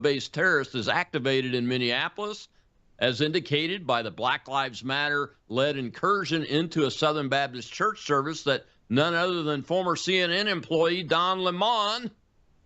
based terrorist is activated in Minneapolis, as indicated by the Black Lives Matter-led incursion into a Southern Baptist church service that none other than former CNN employee Don Lemon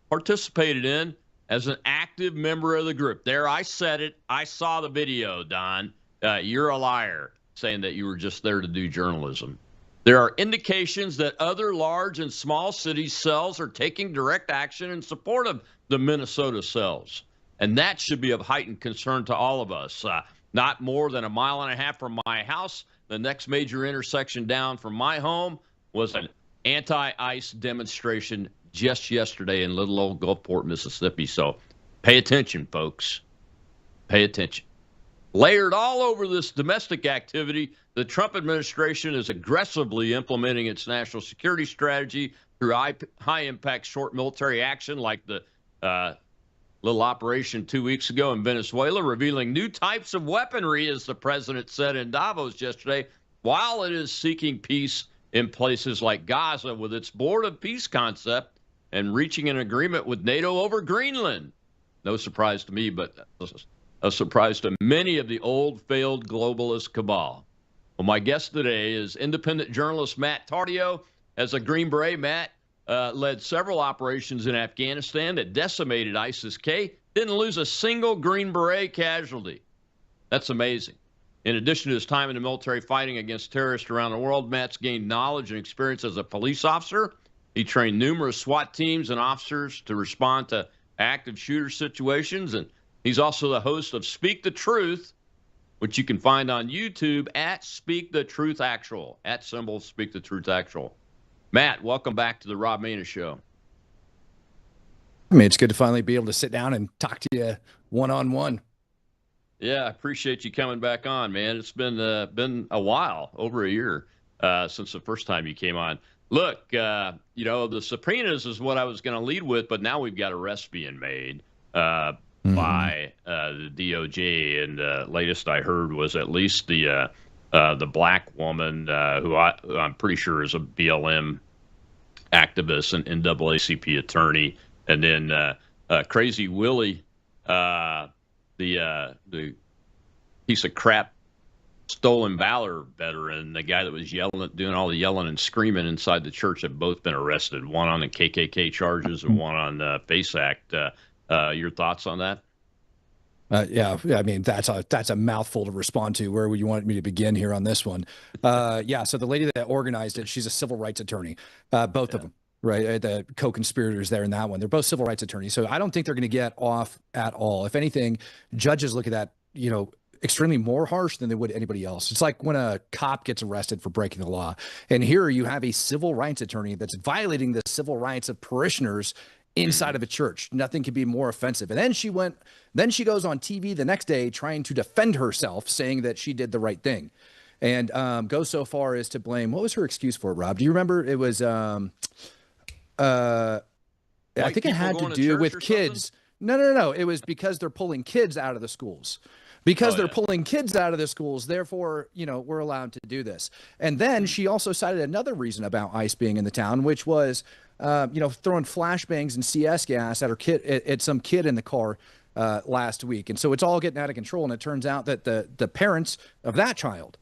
participated in as an active member of the group. There, I said it. I saw the video, Don. You're a liar, saying that you were just there to do journalism. There are indications that other large and small city cells are taking direct action in support of the Minnesota cells. And that should be of heightened concern to all of us. Not more than a mile and a half from my house, the next major intersection down from my home was an anti-ICE demonstration just yesterday in little old Gulfport, Mississippi. So pay attention, folks. Pay attention. Layered all over this domestic activity, the Trump administration is aggressively implementing its national security strategy through high-impact short military action like the little operation 2 weeks ago in Venezuela, revealing new types of weaponry, as the president said in Davos yesterday, while it is seeking peace in places like Gaza with its Board of Peace concept and reaching an agreement with NATO over Greenland. No surprise to me, but a surprise to many of the old failed globalist cabal. Well, my guest today is independent journalist Matt Tardio. As a Green Beret, Matt led several operations in Afghanistan that decimated ISIS-K, didn't lose a single Green Beret casualty. That's amazing. In addition to his time in the military fighting against terrorists around the world, Matt's gained knowledge and experience as a police officer. He trained numerous SWAT teams and officers to respond to active shooter situations, and he's also the host of Speak the Truth, which you can find on YouTube at Speak the Truth Actual, at symbol Speak the Truth Actual. Matt, welcome back to the Rob Maness Show. I mean, it's good to finally be able to sit down and talk to you one-on-one. Yeah, I appreciate you coming back on, man. It's been a while, over a year, since the first time you came on. Look, the subpoenas is what I was going to lead with, but now we've got arrests being made by the DOJ, and the latest I heard was at least the black woman who I'm pretty sure is a BLM activist and NAACP attorney, and then Crazy Willie, the piece of crap stolen valor veteran, the guy that was doing all the yelling and screaming inside the church, have both been arrested. One on the KKK charges and one on the FACE Act. Your thoughts on that? Yeah, I mean, that's a mouthful to respond to. Where would you want me to begin here on this one? Yeah, so the lady that organized it, she's a civil rights attorney, both of them, right? The co-conspirators there in that one, they're both civil rights attorneys. So I don't think they're going to get off at all. If anything, judges look at that, extremely more harsh than they would anybody else. It's like when a cop gets arrested for breaking the law. And here you have a civil rights attorney that's violating the civil rights of parishioners inside of a church. Nothing could be more offensive. And then she goes on TV the next day trying to defend herself, saying that she did the right thing, and goes so far as to blame. What was her excuse for it, Rob? Do you remember? It was I think it had to do with kids. No. It was because they're pulling kids out of the schools. Because they're pulling kids out of the schools, therefore, we're allowed to do this. And then she also cited another reason about ICE being in the town, which was, throwing flashbangs and CS gas at at some kid in the car last week. And so it's all getting out of control. And it turns out that the parents of that child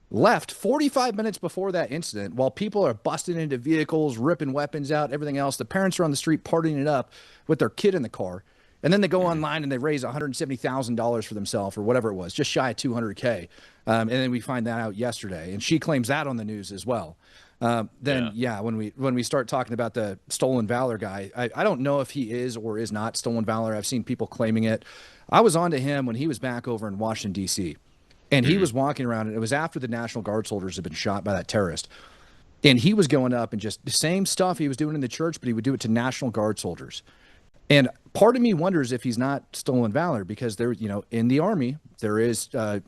left 45 minutes before that incident while people are busting into vehicles, ripping weapons out, everything else. The parents are on the street partying it up with their kid in the car. And then they go online and they raise $170,000 for themselves, or whatever it was, just shy of $200K. And then we find that out yesterday, and she claims that on the news as well. When we start talking about the stolen valor guy, I don't know if he is or is not stolen valor. I've seen people claiming it. I was on to him when he was back over in Washington, D.C., and he was walking around, and it was after the National Guard soldiers had been shot by that terrorist. And he was going up and just the same stuff he was doing in the church, but he would do it to National Guard soldiers. And part of me wonders if he's not stolen valor, because there, in the Army, there is, the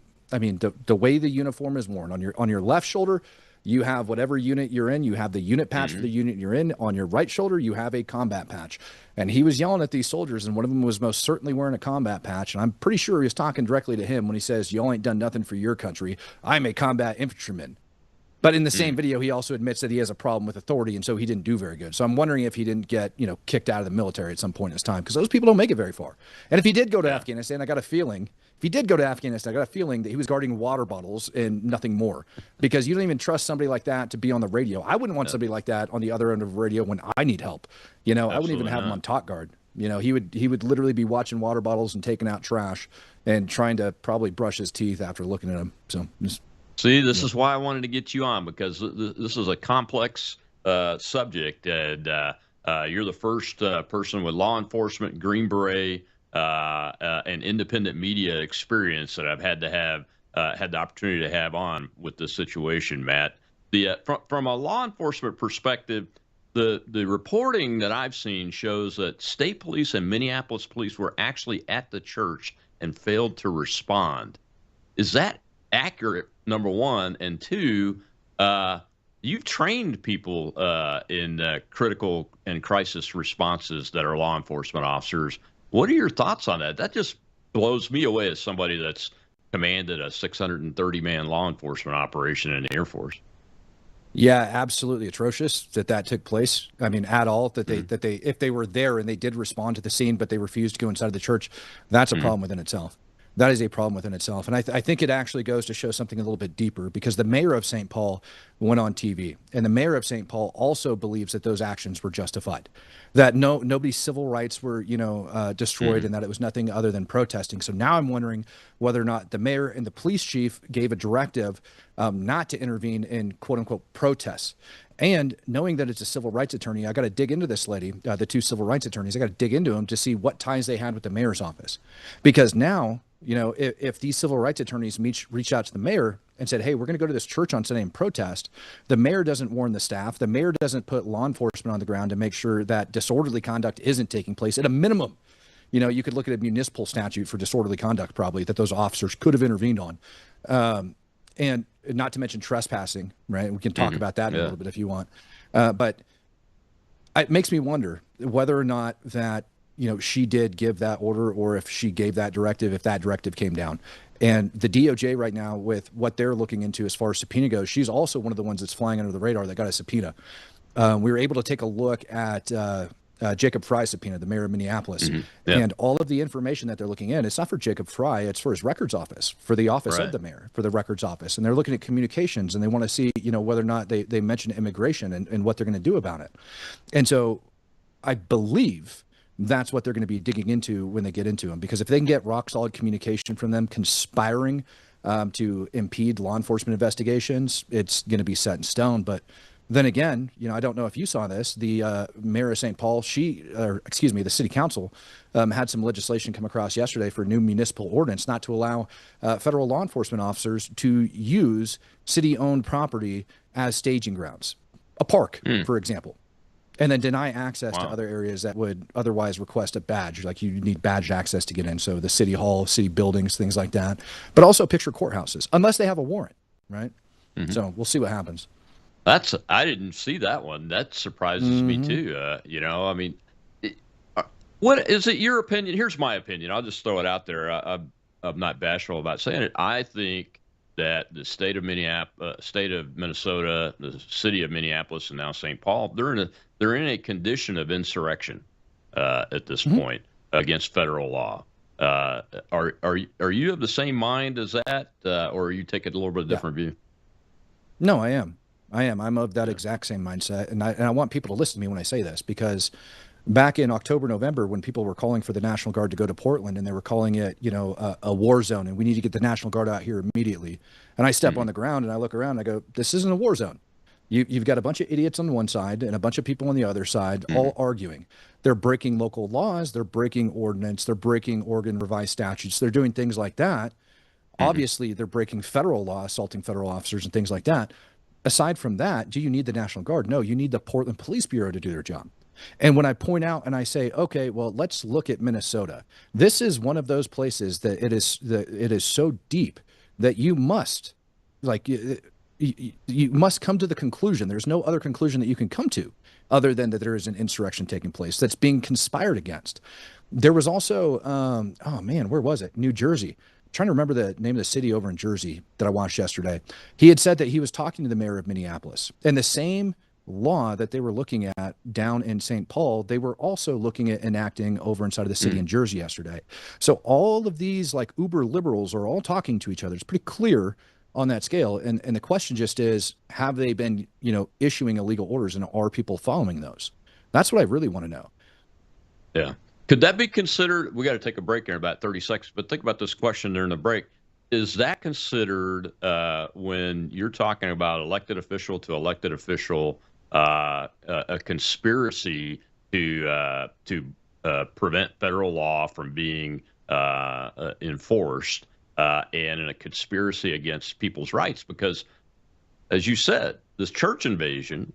way the uniform is worn on your left shoulder, you have whatever unit you're in, you have the unit patch for the unit you're in. On your right shoulder, you have a combat patch. And he was yelling at these soldiers, and one of them was most certainly wearing a combat patch. And I'm pretty sure he was talking directly to him when he says, "Y'all ain't done nothing for your country. I'm a combat infantryman." But in the same video, he also admits that he has a problem with authority, and so he didn't do very good. So I'm wondering if he didn't get, kicked out of the military at some point in his time, because those people don't make it very far. And if he did go to Afghanistan, I got a feeling, that he was guarding water bottles and nothing more, because you don't even trust somebody like that to be on the radio. I wouldn't want somebody like that on the other end of the radio when I need help. I wouldn't even have him on talk guard. He would literally be watching water bottles and taking out trash and trying to probably brush his teeth after looking at them. So see, this is why I wanted to get you on, because this is a complex subject, and you're the first person with law enforcement, Green Beret, and independent media experience that I've had the opportunity to have on with this situation, Matt. From a law enforcement perspective, the reporting that I've seen shows that state police and Minneapolis police were actually at the church and failed to respond. Is that accurate, number one? And two, you've trained people in critical and crisis responses that are law enforcement officers. What are your thoughts on that? That just blows me away as somebody that's commanded a 630-man law enforcement operation in the Air Force. Yeah, absolutely atrocious that took place. I mean, at all, that they if they were there and they did respond to the scene, but they refused to go inside of the church, that's a problem within itself. That is a problem within itself. And I think it actually goes to show something a little bit deeper, because the mayor of St. Paul went on TV, and the mayor of St. Paul also believes that those actions were justified, that nobody's civil rights were, destroyed, and that it was nothing other than protesting. So now I'm wondering whether or not the mayor and the police chief gave a directive not to intervene in quote unquote protests. And knowing that it's a civil rights attorney, I got to dig into this lady, the two civil rights attorneys. I got to dig into them to see what ties they had with the mayor's office, because now, if these civil rights attorneys reach out to the mayor and said, hey, we're going to go to this church on Sunday and protest, the mayor doesn't warn the staff. The mayor doesn't put law enforcement on the ground to make sure that disorderly conduct isn't taking place. At a minimum, you could look at a municipal statute for disorderly conduct, probably, that those officers could have intervened on. And not to mention trespassing, right? We can talk about that in a little bit if you want. But it makes me wonder whether or not that, she did give that order, or if she gave that directive, if that directive came down. And the DOJ right now, with what they're looking into as far as subpoena goes, she's also one of the ones that's flying under the radar that got a subpoena. We were able to take a look at Jacob Fry's subpoena, the mayor of Minneapolis. And all of the information that they're looking in, it's not for Jacob Fry, it's for his records office, for the office of the mayor, for the records office. And they're looking at communications, and they want to see, whether or not they mention immigration and what they're going to do about it. And so I believe that's what they're going to be digging into when they get into them, because if they can get rock solid communication from them conspiring to impede law enforcement investigations, it's going to be set in stone. But then again, I don't know if you saw this, the mayor of St. Paul, the city council had some legislation come across yesterday for a new municipal ordinance not to allow federal law enforcement officers to use city-owned property as staging grounds, a park, for example, and then deny access to other areas that would otherwise request a badge. Like, you need badged access to get in. So the city hall, city buildings, things like that, but also picture courthouses, unless they have a warrant, right? So we'll see what happens. I didn't see that one. That surprises me too. I mean, what is it? Your opinion? Here's my opinion. I'll just throw it out there. I'm not bashful about saying it. I think that the state of Minnesota, the city of Minneapolis, and now St. Paul, they're in a condition of insurrection at this point against federal law. Are you of the same mind as that, or are you taking a little bit different view? No, I am. I'm of that exact same mindset, and I want people to listen to me when I say this, because back in October, November, when people were calling for the National Guard to go to Portland, and they were calling it, a war zone, and we need to get the National Guard out here immediately. And I step on the ground and I look around and I go, this isn't a war zone. You've got a bunch of idiots on one side and a bunch of people on the other side, all arguing. They're breaking local laws. They're breaking ordinance. They're breaking Oregon revised statutes. They're doing things like that. Obviously, they're breaking federal law, assaulting federal officers and things like that. Aside from that, do you need the National Guard? No, you need the Portland Police Bureau to do their job. And when I point out and I say, okay, well, let's look at Minnesota. This is one of those places that it is so deep that you must, you must come to the conclusion. There's no other conclusion that you can come to other than that there is an insurrection taking place that's being conspired against. There was also, where was it? New Jersey. trying to remember the name of the city over in Jersey that I watched yesterday. He had said that he was talking to the mayor of Minneapolis, and the same law that they were looking at down in St. Paul, they were also looking at enacting over inside of the city in Jersey yesterday. So all of these like uber liberals are all talking to each other. It's pretty clear on that scale. And the question just is, have they been, issuing illegal orders, and are people following those? That's what I really want to know. Yeah. Could that be considered? We got to take a break in about 30 seconds, but think about this question during the break. Is that considered when you're talking about elected official to elected official, a conspiracy to prevent federal law from being enforced, and in a conspiracy against people's rights? Because, as you said, this church invasion,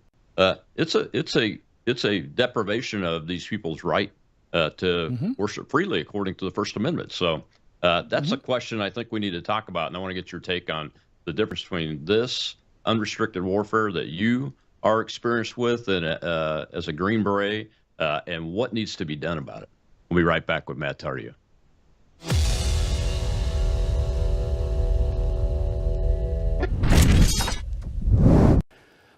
it's a deprivation of these people's right to worship freely according to the First Amendment. So that's a question I think we need to talk about, and I want to get your take on the difference between this unrestricted warfare that you are experienced with and as a Green Beret, and what needs to be done about it. We'll be right back with Matt Tardio.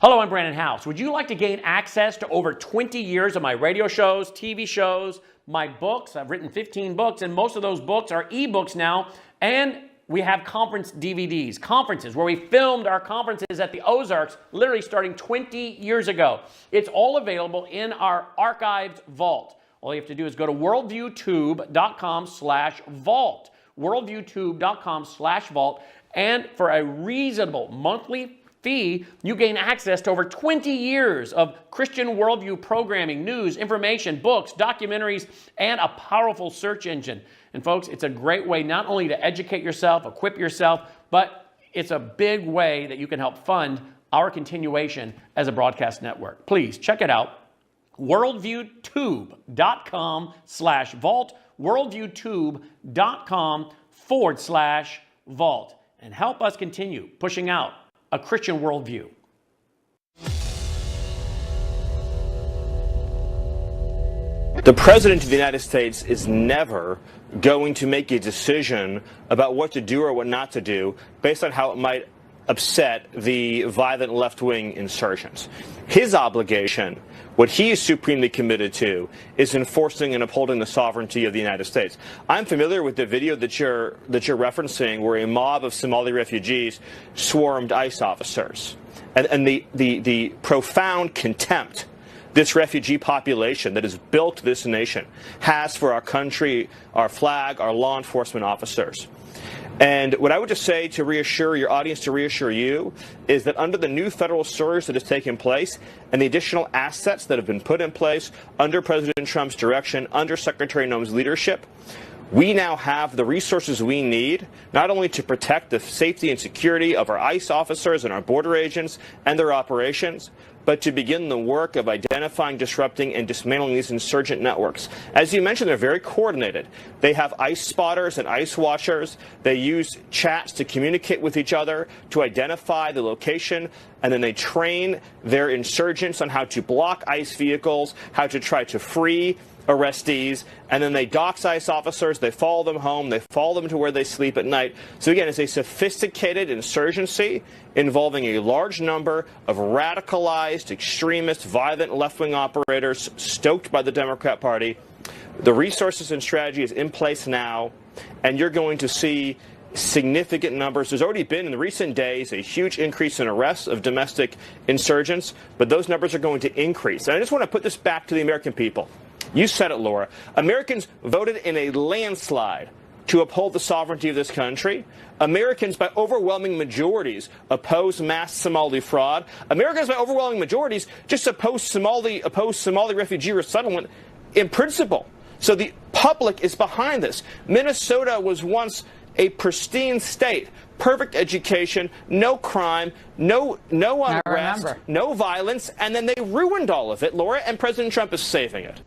Hello, I'm Brandon House. Would you like to gain access to over 20 years of my radio shows, TV shows, my books? I've written 15 books, and most of those books are ebooks now. And we have conference DVDs, conferences where we filmed our conferences at the Ozarks, literally starting 20 years ago. It's all available in our archived vault. All you have to do is go to worldviewtube.com/vault, worldviewtube.com/vault, and for a reasonable monthly fee, you gain access to over 20 years of Christian worldview programming, news, information, books, documentaries, and a powerful search engine. And folks, it's a great way not only to educate yourself, equip yourself, but it's a big way that you can help fund our continuation as a broadcast network. Please check it out. worldviewtube.com/vault, worldviewtube.com/vault, and help us continue pushing out a Christian worldview. The President of the United States is never going to make a decision about what to do or what not to do based on how it might upset the violent left-wing insurgents. His obligation, what he is supremely committed to, is enforcing and upholding the sovereignty of the United States. I'm familiar with the video that you're referencing, where a mob of Somali refugees swarmed ICE officers, and the profound contempt this refugee population that has built this nation has for our country, our flag, our law enforcement officers. And what I would just say to reassure your audience, to reassure you, is that under the new federal surge that has taken place and the additional assets that have been put in place under President Trump's direction, under Secretary Noem's leadership, we now have the resources we need not only to protect the safety and security of our ICE officers and our border agents and their operations, but to begin the work of identifying, disrupting, and dismantling these insurgent networks. As you mentioned, they're very coordinated. They have ICE spotters and ICE watchers. They use chats to communicate with each other, to identify the location, and then they train their insurgents on how to block ICE vehicles, how to try to free arrestees, and then they dox ICE officers, they follow them home, they follow them to where they sleep at night. So again, it's a sophisticated insurgency involving a large number of radicalized, extremist, violent left-wing operators stoked by the Democrat Party. The resources and strategy is in place now, and you're going to see significant numbers. There's already been in the recent days a huge increase in arrests of domestic insurgents, but those numbers are going to increase. And I just want to put this back to the American people. You said it, Laura. Americans voted in a landslide to uphold the sovereignty of this country. Americans, by overwhelming majorities, oppose mass Somali fraud. Americans, by overwhelming majorities, just oppose Somali refugee resettlement in principle. So the public is behind this. Minnesota was once a pristine state, perfect education, no crime, no unrest, no violence, and then they ruined all of it, Laura, and President Trump is saving it.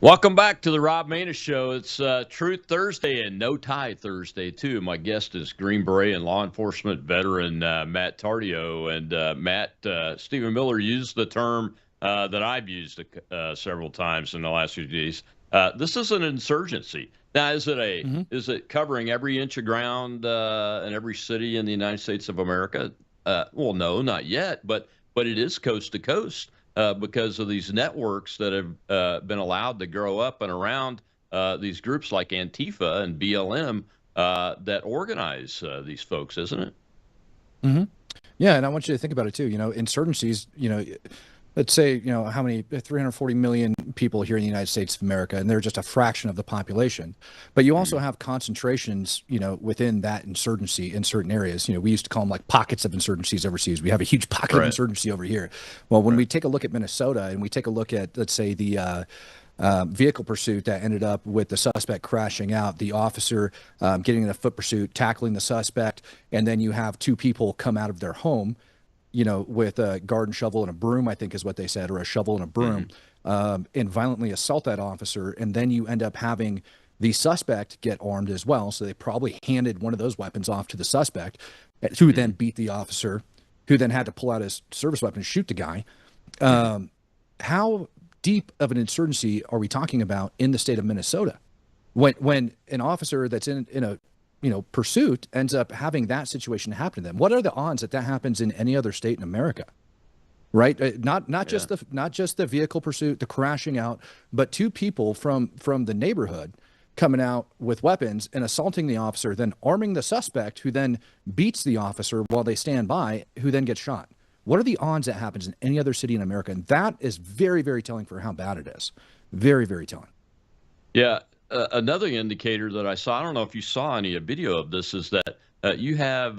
Welcome back to the Rob Maness Show. It's Truth Thursday and No Tie Thursday, too. My guest is Green Beret and law enforcement veteran Matt Tardio. And Matt, Stephen Miller used the term that I've used several times in the last few days. This is an insurgency. Now, is it covering every inch of ground in every city in the United States of America? Well, no, not yet, but it is coast to coast because of these networks that have been allowed to grow up and around these groups like Antifa and BLM that organize these folks, isn't it? Mm-hmm. Yeah, and I want you to think about it too. Insurgencies. Let's say, how many 340 million people here in the United States of America, and they're just a fraction of the population. But you also have concentrations, within that insurgency in certain areas. We used to call them like pockets of insurgencies overseas. We have a huge pocket of insurgency over here. Well, when we take a look at Minnesota and we take a look at, let's say, the vehicle pursuit that ended up with the suspect crashing out, the officer getting in a foot pursuit, tackling the suspect, and then you have two people come out of their home, with a garden shovel and a broom, I think is what they said, or a shovel and a broom, and violently assault that officer. And then you end up having the suspect get armed as well. So they probably handed one of those weapons off to the suspect, who then beat the officer, who then had to pull out his service weapon and shoot the guy. How deep of an insurgency are we talking about in the state of Minnesota when an officer that's in a pursuit ends up having that situation happen to them? What are the odds that happens in any other state in America? Right? Not just the vehicle pursuit, the crashing out, but two people from the neighborhood coming out with weapons and assaulting the officer, then arming the suspect, who then beats the officer while they stand by, who then gets shot. What are the odds that happens in any other city in America? And that is very, very telling for how bad it is. Very, very telling. Yeah. Another indicator that I saw, I don't know if you saw any video of this, is that you have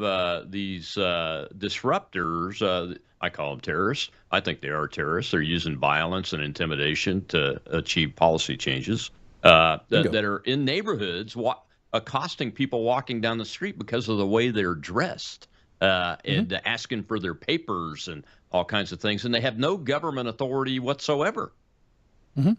these disruptors. I call them terrorists. I think they are terrorists. They're using violence and intimidation to achieve policy changes that are in neighborhoods, accosting people walking down the street because of the way they're dressed and asking for their papers and all kinds of things. And they have no government authority whatsoever. Mm-hmm.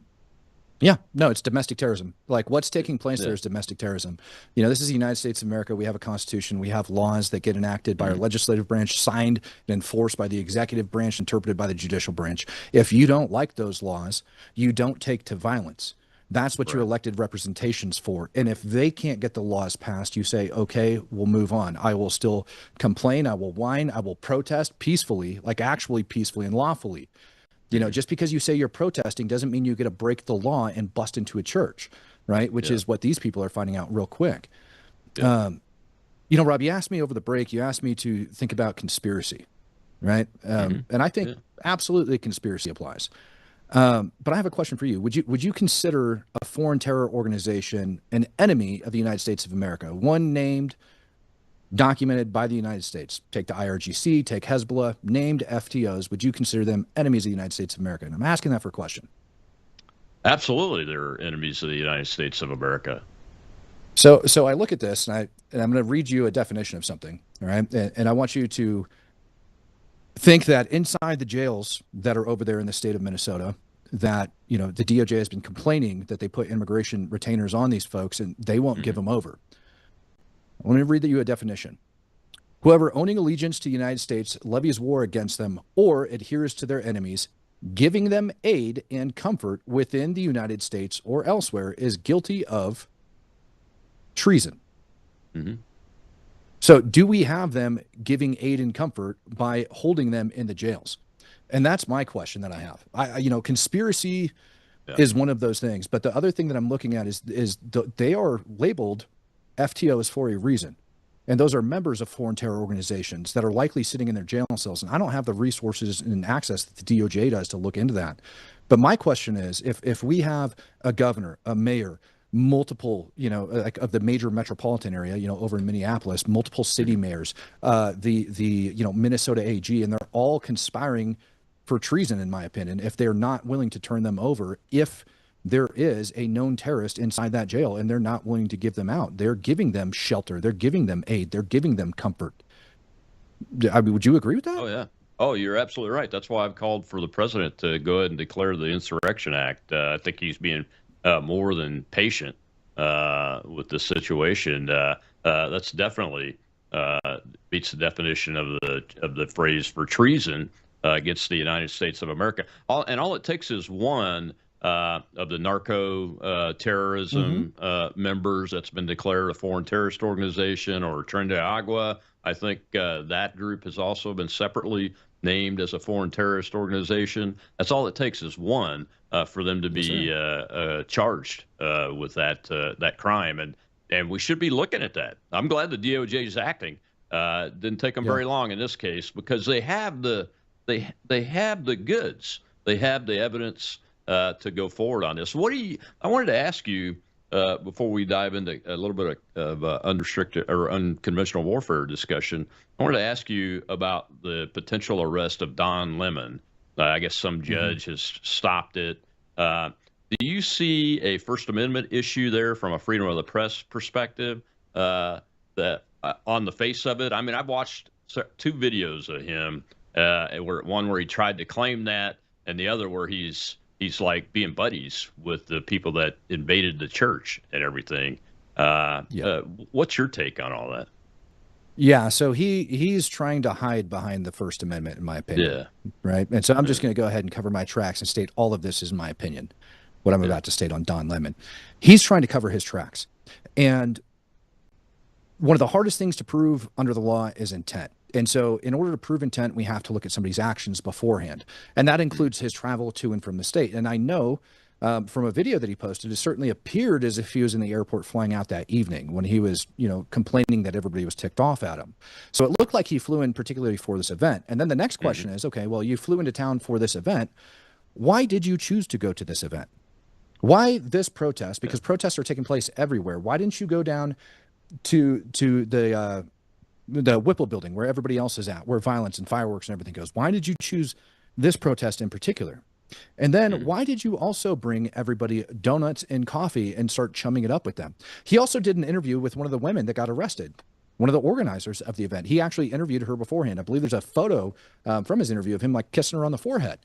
Yeah, no, it's domestic terrorism. Like, what's taking place there is domestic terrorism. This is the United States of America. We have a constitution. We have laws that get enacted by our legislative branch, signed and enforced by the executive branch, interpreted by the judicial branch. If you don't like those laws, you don't take to violence. That's what your elected representation's for. And if they can't get the laws passed, you say, okay, we'll move on. I will still complain. I will whine. I will protest peacefully, like actually peacefully and lawfully. Just because you say you're protesting doesn't mean you get to break the law and bust into a church, right? Which is what these people are finding out real quick. Rob, you asked me over the break, you asked me to think about conspiracy, right? And I think absolutely conspiracy applies. But I have a question for you. Would you consider a foreign terror organization an enemy of the United States of America? One named, documented by the United States. Take the IRGC, take Hezbollah, named FTOs. Would you consider them enemies of the United States of America? And I'm asking that for a question. Absolutely, they're enemies of the United States of America. So I look at this, and I'm going to read you a definition of something, all right? And I want you to think that inside the jails that are over there in the state of Minnesota, that the DOJ has been complaining that they put immigration retainers on these folks, and they won't give them over. Let me read you a definition. Whoever owning allegiance to the United States levies war against them or adheres to their enemies, giving them aid and comfort within the United States or elsewhere, is guilty of treason. So do we have them giving aid and comfort by holding them in the jails? And that's my question that I have. Conspiracy is one of those things. But the other thing that I'm looking at is they are labeled FTOs for a reason. And those are members of foreign terror organizations that are likely sitting in their jail cells. And I don't have the resources and access that the DOJ does to look into that. But my question is, if we have a governor, a mayor, multiple, like of the major metropolitan area, over in Minneapolis, multiple city mayors, the Minnesota AG, and they're all conspiring for treason, in my opinion, if they're not willing to turn them over, if there is a known terrorist inside that jail and they're not willing to give them out. They're giving them shelter. They're giving them aid. They're giving them comfort. Would you agree with that? Oh, yeah. Oh, you're absolutely right. That's why I've called for the president to go ahead and declare the Insurrection Act. I think he's being more than patient with the situation. That's definitely beats the definition of the phrase for treason against the United States of America. All it takes is one of the narco terrorism members that's been declared a foreign terrorist organization, or Tren de Agua. I think that group has also been separately named as a foreign terrorist organization. That's all it takes is one for them to be charged with that crime, and we should be looking at that. I'm glad the DOJ is acting. Didn't take them very long in this case, because they have the goods, they have the evidence to go forward on this. I wanted to ask you before we dive into a little bit of unrestricted or unconventional warfare discussion. I wanted to ask you about the potential arrest of Don Lemon. I guess some judge has stopped it. Do you see a First Amendment issue there from a freedom of the press perspective? That on the face of it, I mean, I've watched 2 videos of him, one where he tried to claim that, and the other where he's like being buddies with the people that invaded the church and everything. What's your take on all that? Yeah, so he's trying to hide behind the First Amendment, in my opinion. Yeah. Right. And so I'm just going to go ahead and cover my tracks and state all of this is my opinion, what I'm about to state on Don Lemon. He's trying to cover his tracks. And one of the hardest things to prove under the law is intent. And so in order to prove intent, we have to look at somebody's actions beforehand. And that includes his travel to and from the state. And I know from a video that he posted, it certainly appeared as if he was in the airport flying out that evening when he was, complaining that everybody was ticked off at him. So it looked like he flew in particularly for this event. And then the next question is, okay, well, you flew into town for this event. Why did you choose to go to this event? Why this protest? Because protests are taking place everywhere. Why didn't you go down to the Whipple building where everybody else is at, where violence and fireworks and everything goes? Why did you choose this protest in particular? And then why did you also bring everybody donuts and coffee and start chumming it up with them? He also did an interview with one of the women that got arrested, one of the organizers of the event. He actually interviewed her beforehand. I believe there's a photo from his interview of him like kissing her on the forehead.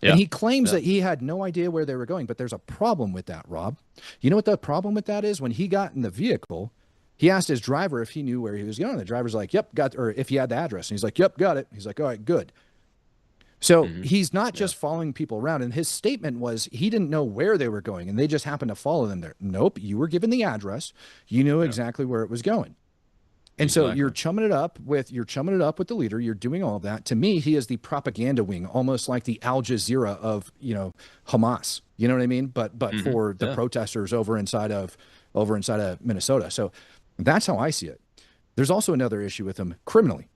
Yeah. And he claims that he had no idea where they were going, but there's a problem with that, Rob. You know what the problem with that is? When he got in the vehicle, he asked his driver if he knew where he was going. The driver's like, yep, or if he had the address. And he's like, yep, got it. He's like, all right, good. So he's not just following people around. And his statement was he didn't know where they were going and they just happened to follow them there. Nope. You were given the address. You knew exactly where it was going. And so you're chumming it up with the leader. You're doing all of that. To me, he is the propaganda wing, almost like the Al Jazeera of, Hamas. You know what I mean? But for the protesters over inside of Minnesota. So that's how I see it. There's also another issue with him criminally,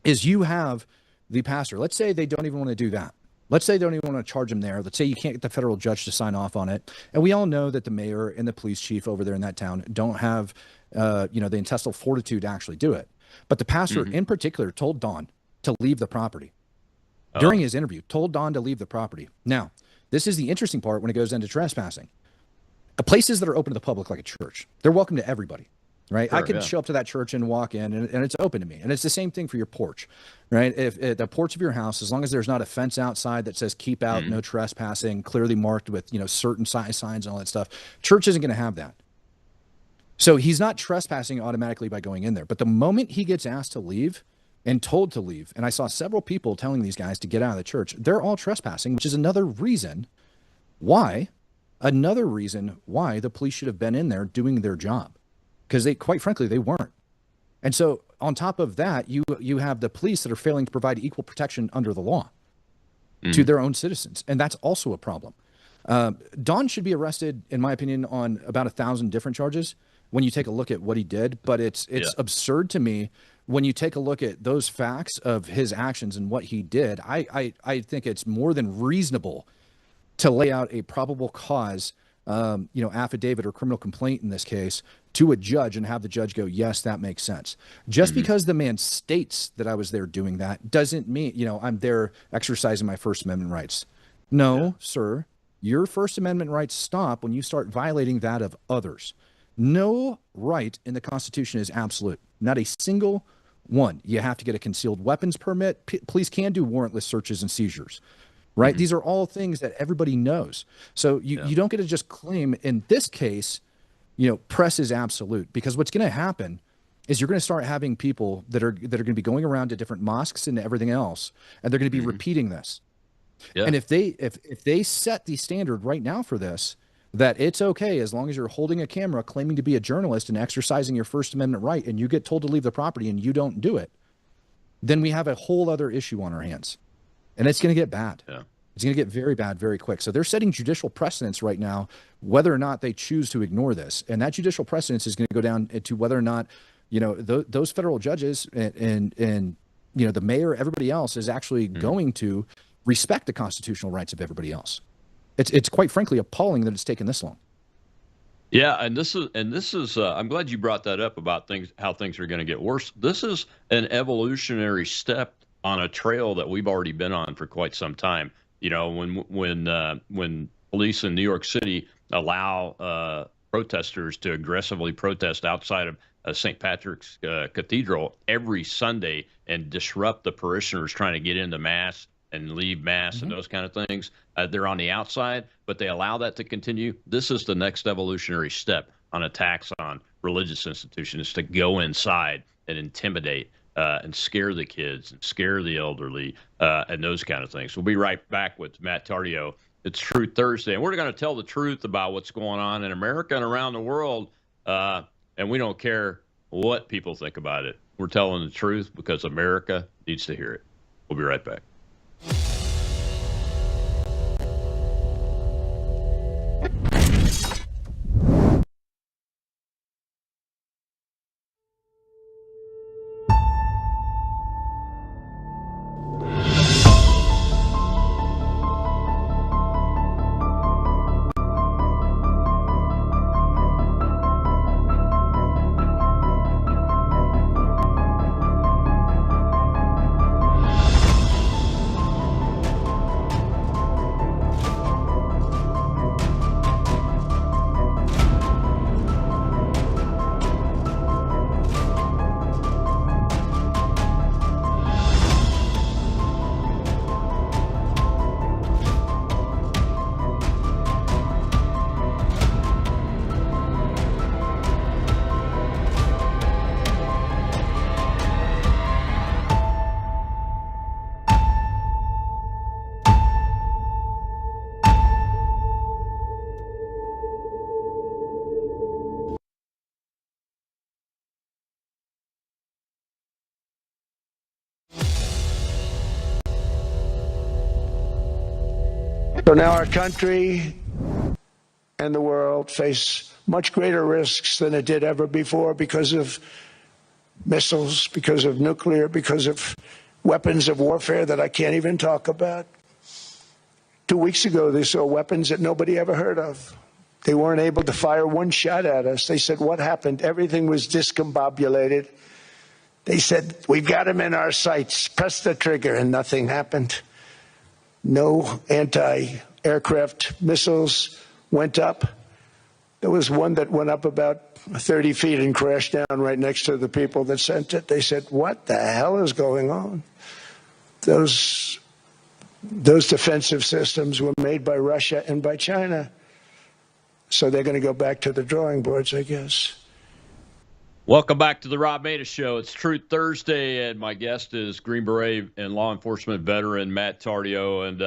is you have the pastor. Let's say they don't even want to do that. Let's say they don't even want to charge him there. Let's say you can't get the federal judge to sign off on it. And we all know that the mayor and the police chief over there in that town don't have, the intestinal fortitude to actually do it. But the pastor in particular told Don to leave the property. During his interview, told Don to leave the property. Now, this is the interesting part when it goes into trespassing. Places that are open to the public, like a church, they're welcome to everybody, right? Sure, I can show up to that church and walk in and it's open to me. And it's the same thing for your porch, right? If the porch of your house, as long as there's not a fence outside that says keep out, no trespassing, clearly marked with, certain size signs and all that stuff, church isn't going to have that. So he's not trespassing automatically by going in there. But the moment he gets asked to leave and told to leave, and I saw several people telling these guys to get out of the church, they're all trespassing, which is another reason why the police should have been in there doing their job, because they, quite frankly, they weren't. And so on top of that, you have the police that are failing to provide equal protection under the law to their own citizens. And that's also a problem. Don should be arrested, in my opinion, on about 1,000 different charges when you take a look at what he did. But it's absurd to me when you take a look at those facts of his actions and what he did. I think it's more than reasonable to lay out a probable cause, affidavit or criminal complaint in this case to a judge and have the judge go, yes, that makes sense. Just because the man states that I was there doing that doesn't mean, I'm there exercising my First Amendment rights. No, sir, your First Amendment rights stop when you start violating that of others. No right in the Constitution is absolute. Not a single one. You have to get a concealed weapons permit. Police can do warrantless searches and seizures. Right? These are all things that everybody knows. So you don't get to just claim in this case, press is absolute, because what's going to happen is you're going to start having people that are going to be going around to different mosques and everything else, and they're going to be repeating this. Yeah. And if they set the standard right now for this, that it's okay as long as you're holding a camera claiming to be a journalist and exercising your First Amendment right and you get told to leave the property and you don't do it, then we have a whole other issue on our hands. And it's going to get bad. Yeah. It's going to get very bad very quick. So they're setting judicial precedents right now, whether or not they choose to ignore this. And that judicial precedence is going to go down to whether or not, those federal judges and the mayor, everybody else is actually going to respect the constitutional rights of everybody else. It's quite frankly appalling that it's taken this long. Yeah, and this is I'm glad you brought that up about how things are going to get worse. This is an evolutionary step on a trail that we've already been on for quite some time. When police in New York City allow protesters to aggressively protest outside of St. Patrick's Cathedral every Sunday and disrupt the parishioners trying to get into Mass and leave Mass and those kind of things. They're on the outside, but they allow that to continue. This is the next evolutionary step on attacks on religious institutions, to go inside and intimidate and scare the kids and scare the elderly and those kind of things. We'll be right back with Matt Tardio. It's Truth Thursday, and we're going to tell the truth about what's going on in America and around the world, and we don't care what people think about it. We're telling the truth because America needs to hear it. We'll be right back. So now our country and the world face much greater risks than it did ever before because of missiles, because of nuclear, because of weapons of warfare that I can't even talk about. 2 weeks ago, they saw weapons that nobody ever heard of. They weren't able to fire one shot at us. They said, what happened? Everything was discombobulated. They said, we've got them in our sights. Press the trigger, and nothing happened. No anti-aircraft missiles went up. There was one that went up about 30 feet and crashed down right next to the people that sent it. They said, what the hell is going on? Those defensive systems were made by Russia and by China. So they're going to go back to the drawing boards, I guess. Welcome back to the Rob Maness Show. It's Truth Thursday, and my guest is Green Beret and law enforcement veteran Matt Tardio, and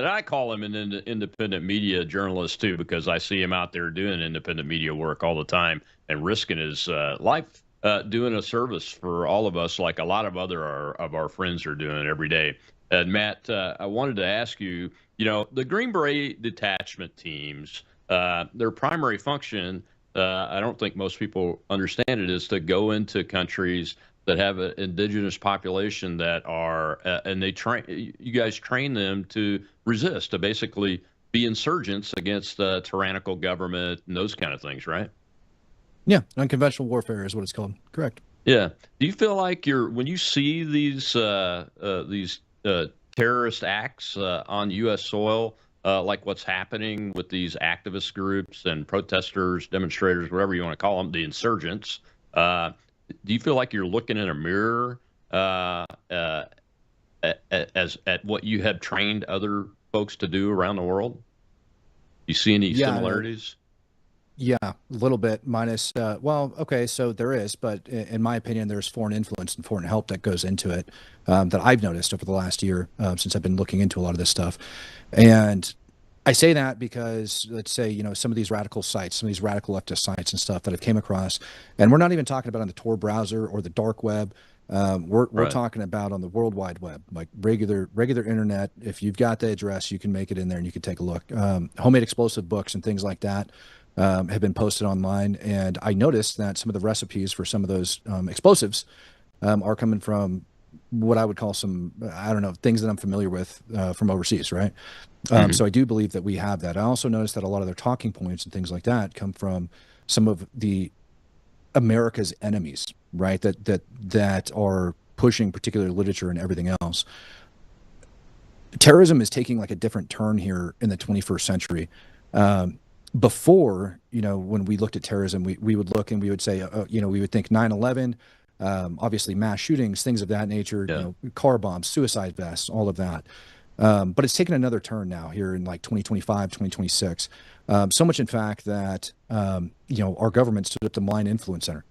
I call him an independent media journalist too, because I see him out there doing independent media work all the time and risking his life doing a service for all of us, like a lot of other of our friends are doing every day. And Matt, I wanted to ask you, the Green Beret detachment teams, their primary function, I don't think most people understand it, is to go into countries that have an indigenous population that are, and you guys train them to resist, to basically be insurgents against the tyrannical government and those kind of things, right? Yeah, unconventional warfare is what it's called. Correct. Yeah. Do you feel like when you see these terrorist acts on U.S. soil, like what's happening with these activist groups and protesters, demonstrators, whatever you want to call them, the insurgents, do you feel like you're looking in a mirror at what you have trained other folks to do around the world? You see any similarities? Yeah, a little bit minus. Well, okay, so there is, but in my opinion, there's foreign influence and foreign help that goes into it that I've noticed over the last year since I've been looking into a lot of this stuff. And I say that because let's say, some of these radical sites, some of these radical leftist sites and stuff that I've came across, and we're not even talking about on the Tor browser or the dark web. We're Right. talking about on the World Wide Web, like regular internet. If you've got the address, you can make it in there and you can take a look. Homemade explosive books and things like that have been posted online, and I noticed that some of the recipes for some of those explosives are coming from what I would call some, I don't know, things that I'm familiar with from overseas, right? Hmm. So I do believe that we have that. I also noticed that a lot of their talking points and things like that come from some of the America's enemies, right? That are pushing particular literature and everything else. Terrorism is taking like a different turn here in the 21st century. Um, Before, when we looked at terrorism, we would look and we would say, we would think 9/11, obviously mass shootings, things of that nature, Yeah. car bombs, suicide vests, all of that. But it's taken another turn now here in like 2025, 2026. So much, in fact, that, our government stood up the Malign Influence Center.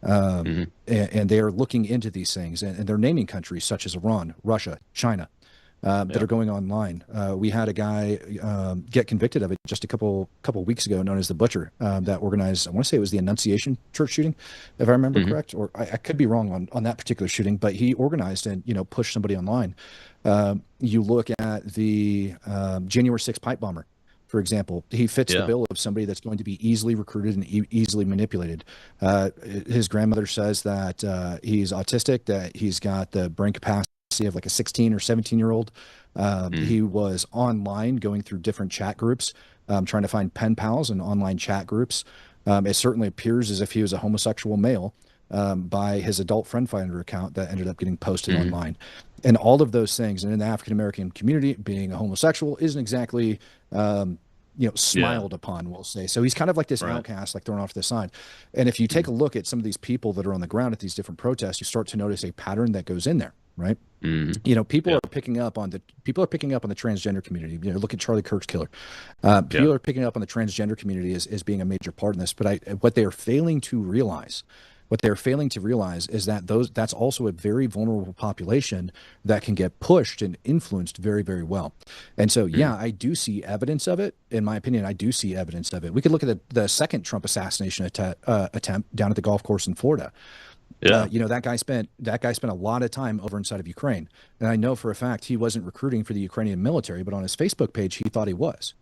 Hmm. And they are looking into these things, and they're naming countries such as Iran, Russia, China, that Yeah. are going online. We had a guy get convicted of it just a couple weeks ago, known as the Butcher, that organized. I want to say it was the Annunciation Church shooting, if I remember Hmm. correct, or I could be wrong on that particular shooting. But he organized and pushed somebody online. You look at the January 6th pipe bomber. For example, he fits the Yeah. bill of somebody that's going to be easily recruited and easily manipulated. His grandmother says that he's autistic, that he's got the brain capacity of like a 16 or 17-year-old. Mm. He was online going through different chat groups, trying to find pen pals and online chat groups. It certainly appears as if he was a homosexual male by his adult friend finder account that ended up getting posted Hmm. online. And all of those things, and in the African American community, being a homosexual isn't exactly Yeah. smiled upon, we'll say. So he's kind of like this Right. outcast, like thrown off to the side. And if you take a look at some of these people that are on the ground at these different protests, you start to notice a pattern that goes in there, right? Hmm. People Yeah. are picking up on the transgender community. Look at Charlie Kirk's killer. Yeah. People are picking up on the transgender community as being a major part in this. But what they are failing to realize, is that that's also a very vulnerable population that can get pushed and influenced very, very well. And so, Mm. yeah, I do see evidence of it. In my opinion, I do see evidence of it. We could look at the second Trump assassination attempt down at the golf course in Florida. Yeah. That guy spent a lot of time over inside of Ukraine, and I know for a fact he wasn't recruiting for the Ukrainian military, but on his Facebook page he thought he was.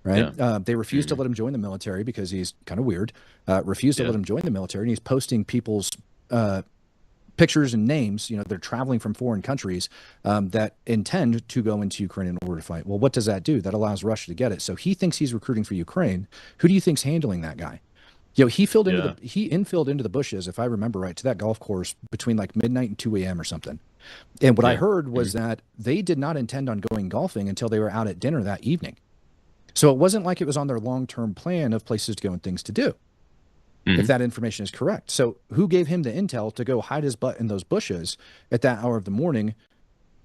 Right? Yeah. They refused to Hmm. let him join the military because he's kind of weird. Refused to Yeah. let him join the military, and he's posting people's uh, pictures and names. They're traveling from foreign countries that intend to go into Ukraine in order to fight. Well, what does that do? That allows Russia to get it. So he thinks he's recruiting for Ukraine. Who do you think's handling that guy? Yeah. He infilled into the bushes, if I remember right, to that golf course between like midnight and 2 a.m. or something. And what I Yeah. heard was Mhm. that they did not intend on going golfing until they were out at dinner that evening. So it wasn't like it was on their long-term plan of places to go and things to do, if Mhm. that information is correct. So who gave him the intel to go hide his butt in those bushes at that hour of the morning?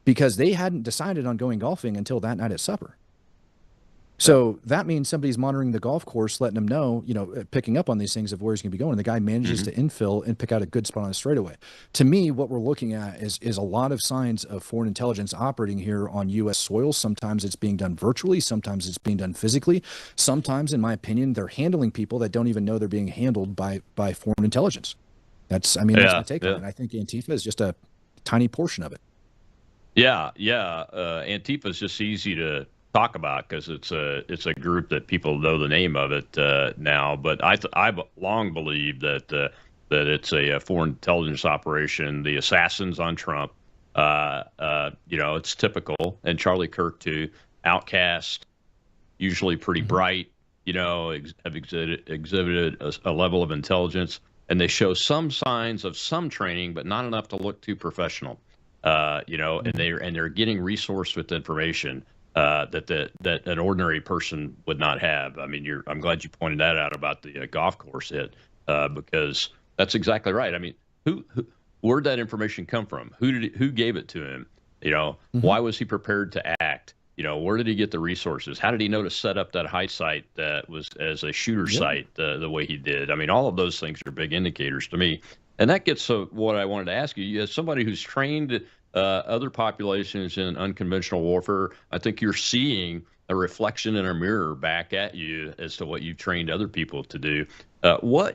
Because they hadn't decided on going golfing until that night at supper. Yeah. So that means somebody's monitoring the golf course, letting them know, picking up on these things of where he's going to be going. And the guy manages Mhm. to infill and pick out a good spot on the straightaway. To me, what we're looking at is a lot of signs of foreign intelligence operating here on U.S. soil. Sometimes it's being done virtually. Sometimes it's being done physically. Sometimes, in my opinion, they're handling people that don't even know they're being handled by foreign intelligence. That's my Yeah. take on Yeah. it. I think Antifa is just a tiny portion of it. Yeah. Yeah. Antifa is just easy to talk about because it's a group that people know the name of it now. But I've long believed that it's a foreign intelligence operation. The assassins on Trump, it's typical, and Charlie Kirk too. Outcast, usually pretty Mhm. bright. Have exhibited a level of intelligence, and they show some signs of some training, but not enough to look too professional. And Mhm. they're getting resourced with information that an ordinary person would not have. I mean, I'm glad you pointed that out about the golf course hit because that's exactly right. I mean, who where'd that information come from? Who gave it to him? Mhm. Why was he prepared to act? where did he get the resources? How did he know to set up that high site that was as a shooter site the way he did? I mean, all of those things are big indicators to me. And that gets to what I wanted to ask you. As somebody who's trained other populations in unconventional warfare, I think you're seeing a reflection in a mirror back at you as to what you've trained other people to do.